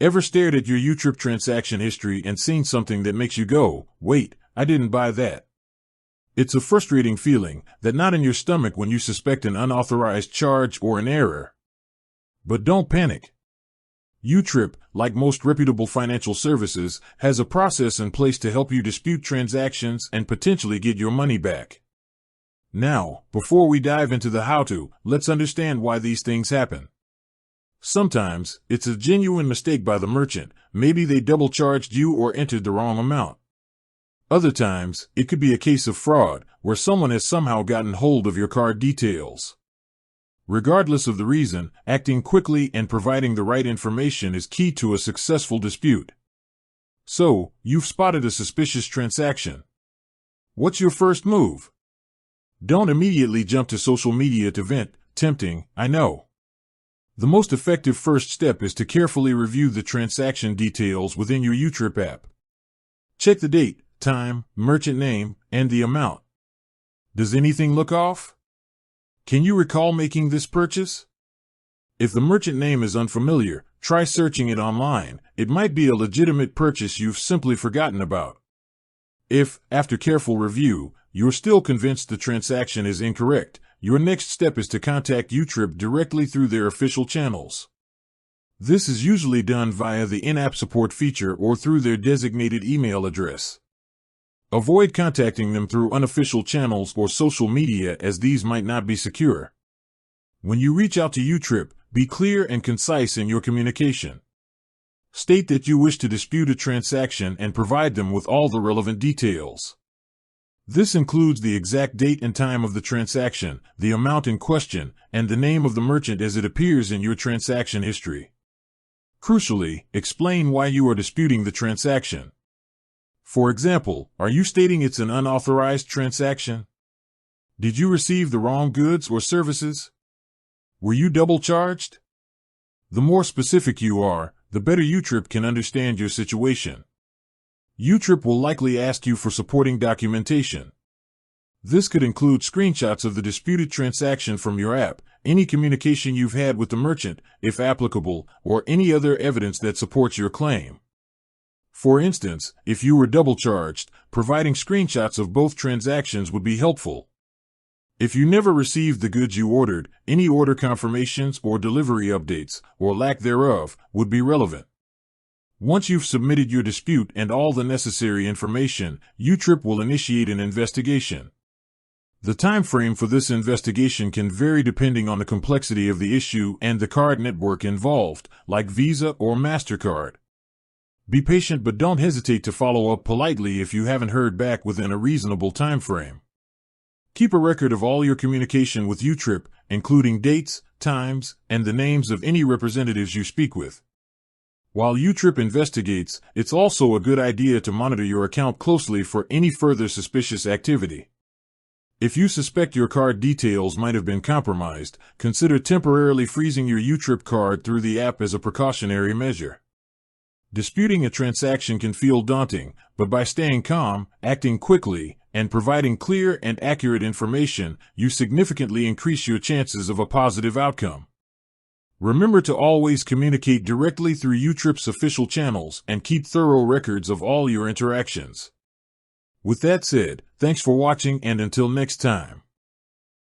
Ever stared at your YouTrip transaction history and seen something that makes you go, "Wait, I didn't buy that"? It's a frustrating feeling, that knot in your stomach when you suspect an unauthorized charge or an error. But don't panic. YouTrip, like most reputable financial services, has a process in place to help you dispute transactions and potentially get your money back. Now, before we dive into the how-to, let's understand why these things happen. Sometimes, it's a genuine mistake by the merchant. Maybe they double-charged you or entered the wrong amount. Other times, it could be a case of fraud, where someone has somehow gotten hold of your card details. Regardless of the reason, acting quickly and providing the right information is key to a successful dispute. So, you've spotted a suspicious transaction. What's your first move? Don't immediately jump to social media to vent. Tempting, I know. The most effective first step is to carefully review the transaction details within your YouTrip app. Check the date, time, merchant name, and the amount. Does anything look off? Can you recall making this purchase? If the merchant name is unfamiliar, try searching it online. It might be a legitimate purchase you've simply forgotten about. If, after careful review, you're still convinced the transaction is incorrect, your next step is to contact YouTrip directly through their official channels. This is usually done via the in-app support feature or through their designated email address. Avoid contacting them through unofficial channels or social media, as these might not be secure. When you reach out to YouTrip, be clear and concise in your communication. State that you wish to dispute a transaction and provide them with all the relevant details. This includes the exact date and time of the transaction, the amount in question, and the name of the merchant as it appears in your transaction history. Crucially, explain why you are disputing the transaction. For example, are you stating it's an unauthorized transaction? Did you receive the wrong goods or services? Were you double charged? The more specific you are, the better YouTrip can understand your situation. YouTrip will likely ask you for supporting documentation. This could include screenshots of the disputed transaction from your app, any communication you've had with the merchant, if applicable, or any other evidence that supports your claim. For instance, if you were double charged, providing screenshots of both transactions would be helpful. If you never received the goods you ordered, any order confirmations or delivery updates, or lack thereof, would be relevant. Once you've submitted your dispute and all the necessary information, YouTrip will initiate an investigation. The time frame for this investigation can vary depending on the complexity of the issue and the card network involved, like Visa or MasterCard. Be patient, but don't hesitate to follow up politely if you haven't heard back within a reasonable time frame. Keep a record of all your communication with YouTrip, including dates, times, and the names of any representatives you speak with. While YouTrip investigates, it's also a good idea to monitor your account closely for any further suspicious activity. If you suspect your card details might have been compromised, consider temporarily freezing your YouTrip card through the app as a precautionary measure. Disputing a transaction can feel daunting, but by staying calm, acting quickly, and providing clear and accurate information, you significantly increase your chances of a positive outcome. Remember to always communicate directly through YouTrip's official channels and keep thorough records of all your interactions. With that said, thanks for watching, and until next time.